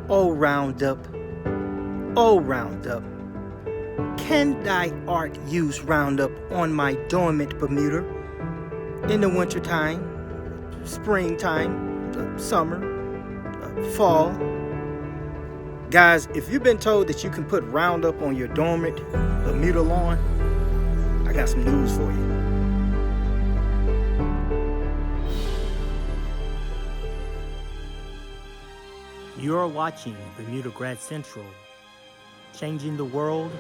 Oh Roundup, oh Roundup, can thy art use Roundup on my dormant Bermuda in the wintertime, springtime, summer, fall? Guys, if you've been told that you can put Roundup on your dormant Bermuda lawn, I got some news for you. You're watching Bermudagrass Central, changing the world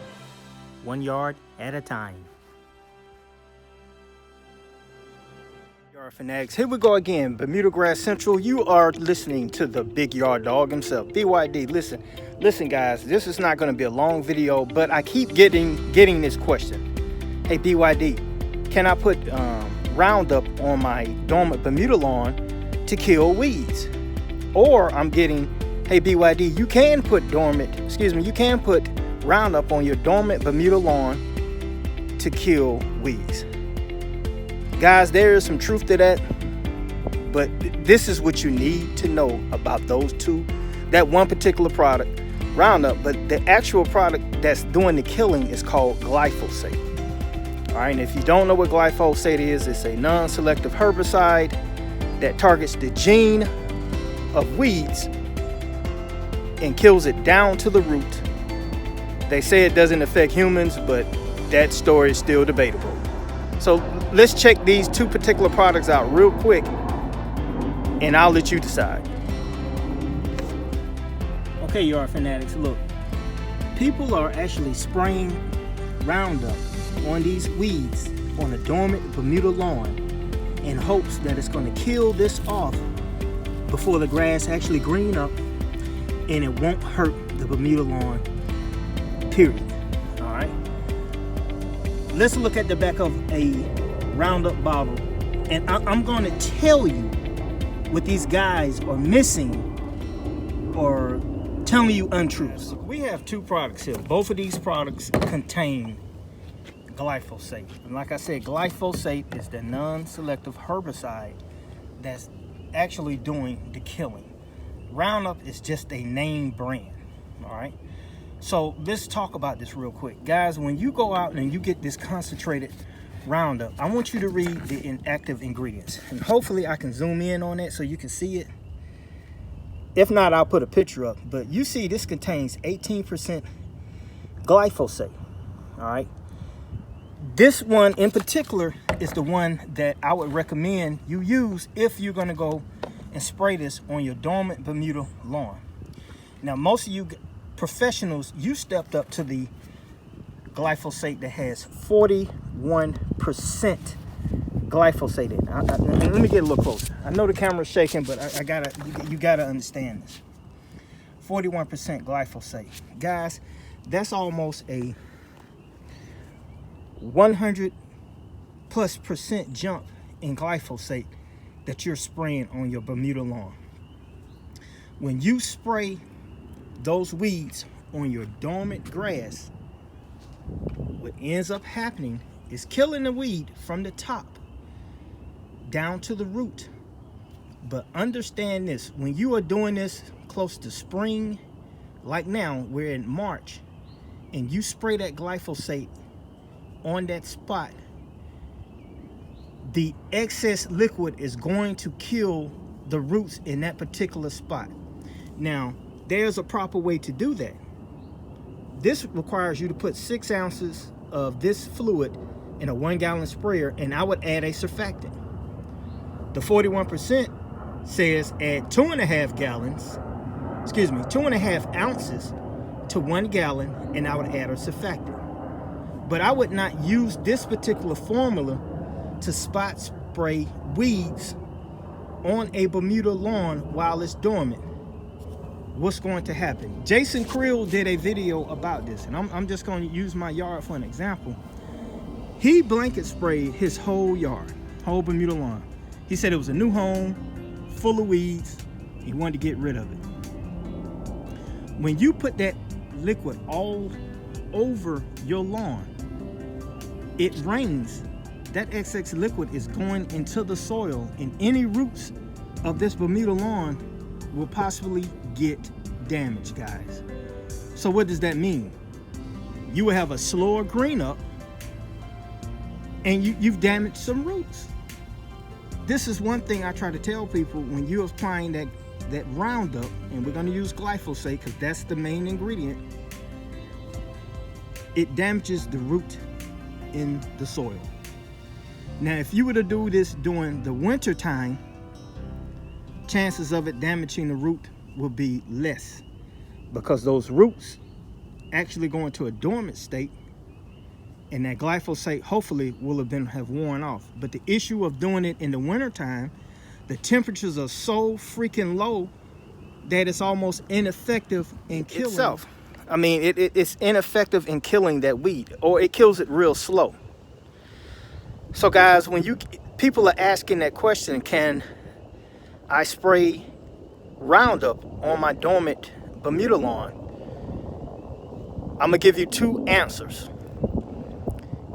1 yard at a time. Yard fanatics, here we go again. Bermudagrass Central, you are listening to the big yard dog himself, BYD. Listen guys, this is not going to be a long video, but I keep getting this question. Hey BYD, can I put Roundup on my dormant Bermuda lawn to kill weeds? Or I'm getting, hey BYD, you can put Roundup on your dormant Bermuda lawn to kill weeds. Guys, there is some truth to that, but this is what you need to know about those two. That one particular product, Roundup, but the actual product that's doing the killing is called Glyphosate. All right, and if you don't know what Glyphosate is, it's a non-selective herbicide that targets the gene of weeds and kills it down to the root. They say it doesn't affect humans, but that story is still debatable. So let's check these two particular products out real quick, and I'll let you decide. Okay, yard fanatics, look. People are actually spraying Roundup on these weeds on a dormant Bermuda lawn in hopes that it's going to kill this off before the grass actually green up, and it won't hurt the Bermuda lawn, period. All right, let's look at the back of a Roundup bottle, and I'm going to tell you what these guys are missing or telling you untruths. We have two products here. Both of these products contain glyphosate, and like I said, glyphosate is the non-selective herbicide that's actually doing the killing. Roundup is just a name brand. All right, so let's talk about this real quick, guys. When you go out and you get this concentrated Roundup, I want you to read the inactive ingredients, and hopefully I can zoom in on it so you can see it. If not, I'll put a picture up, but you see this contains 18% glyphosate. All right, this one in particular is the one that I would recommend you use if you're going to go and spray this on your dormant Bermuda lawn. Now, most of you professionals, you stepped up to the glyphosate that has 41% glyphosate in it. Let me get a little closer. I know the camera's shaking, but you gotta understand this. 41% glyphosate, guys. That's almost a 100+% jump in glyphosate that you're spraying on your Bermuda lawn. When you spray those weeds on your dormant grass, what ends up happening is killing the weed from the top down to the root. But understand this, when you are doing this close to spring, like now we're in March, and you spray that glyphosate on that spot, the excess liquid is going to kill the roots in that particular spot. Now, there's a proper way to do that. This requires you to put 6 ounces of this fluid in a 1 gallon sprayer, and I would add a surfactant. The 41% says add 2.5 ounces to 1 gallon, and I would add a surfactant. But I would not use this particular formula to spot spray weeds on a Bermuda lawn while it's dormant. What's going to happen? Jason Creel did a video about this, and I'm just going to use my yard for an example. He blanket sprayed his whole yard, whole Bermuda lawn. He said it was a new home, full of weeds. He wanted to get rid of it. When you put that liquid all over your lawn, it rains. That excess liquid is going into the soil, and any roots of this Bermuda lawn will possibly get damage, guys. So what does that mean? You will have a slower green up, and you've damaged some roots. This is one thing I try to tell people when you're applying that Roundup, and we're going to use glyphosate because that's the main ingredient. It damages the root in the soil. Now, if you were to do this during the winter time, chances of it damaging the root will be less, because those roots actually go into a dormant state, and that glyphosate hopefully will have worn off. But the issue of doing it in the winter time, the temperatures are so freaking low that it's almost ineffective in killing itself. I mean, it's ineffective in killing that weed, or it kills it real slow. So guys, when people are asking that question, can I spray Roundup on my dormant Bermuda lawn? I'm gonna give you two answers.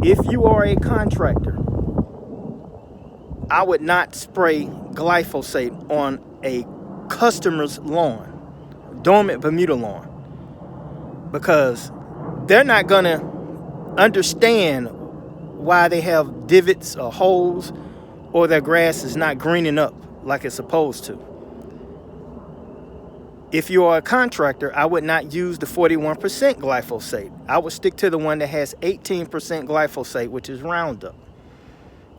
If you are a contractor, I would not spray glyphosate on a customer's lawn, dormant Bermuda lawn, because they're not gonna understand why they have divots or holes, or their grass is not greening up like it's supposed to. If you are a contractor, I would not use the 41% glyphosate. I would stick to the one that has 18% glyphosate, which is Roundup.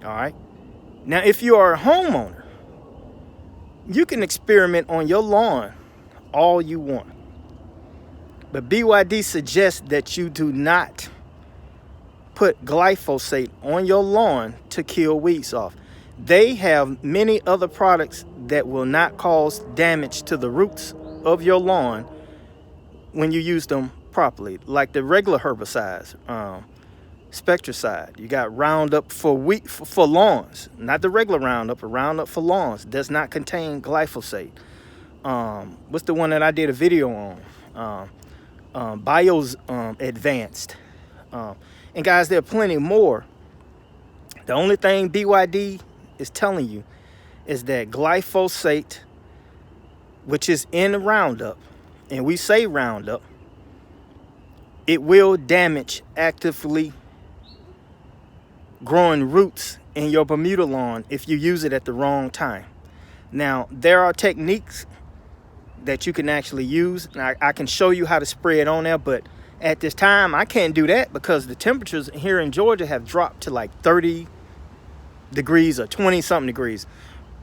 All right. Now, if you are a homeowner, you can experiment on your lawn all you want. But BYD suggests that you do not put glyphosate on your lawn to kill weeds off. They have many other products that will not cause damage to the roots of your lawn when you use them properly, like the regular herbicides, Spectricide. You got Roundup for lawns, not the regular Roundup, but Roundup for lawns does not contain glyphosate. What's the one that I did a video on? Bio's Advanced. And guys, there are plenty more. The only thing BYD is telling you is that glyphosate, which is in Roundup, and we say Roundup, it will damage actively growing roots in your Bermuda lawn if you use it at the wrong time. Now, there are techniques that you can actually use, and I can show you how to spray it on there, but at this time, I can't do that because the temperatures here in Georgia have dropped to like 30 degrees or 20-something degrees.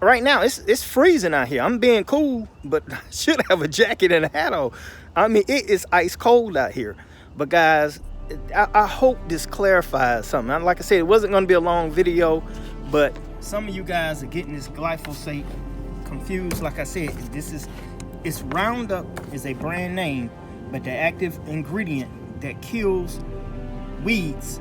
Right now, it's freezing out here. I'm being cool, but I should have a jacket and a hat on. I mean, it is ice cold out here. But guys, I hope this clarifies something. Like I said, it wasn't going to be a long video, but some of you guys are getting this glyphosate confused. Like I said, it's Roundup is a brand name, but the active ingredient that kills weeds,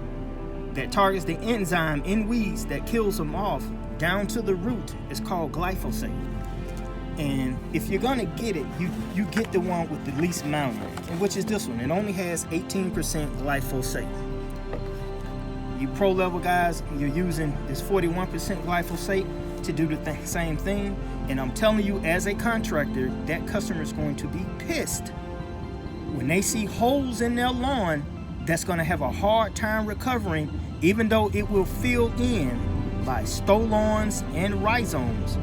that targets the enzyme in weeds that kills them off down to the root, is called glyphosate. And if you're gonna get it, you get the one with the least amount, which is this one. It only has 18% glyphosate. You pro level guys, you're using this 41% glyphosate to do the same thing. And I'm telling you, as a contractor, that customer is going to be pissed when they see holes in their lawn. That's going to have a hard time recovering, even though it will fill in by stolons and rhizomes.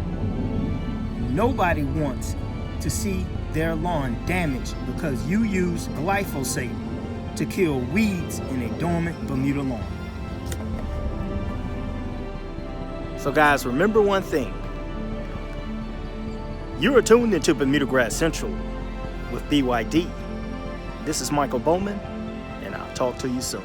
Nobody wants to see their lawn damaged because you use glyphosate to kill weeds in a dormant Bermuda lawn. So guys, remember one thing. You are tuned into Bermudagrass Central with BYD. This is Michael Bowman, and I'll talk to you soon.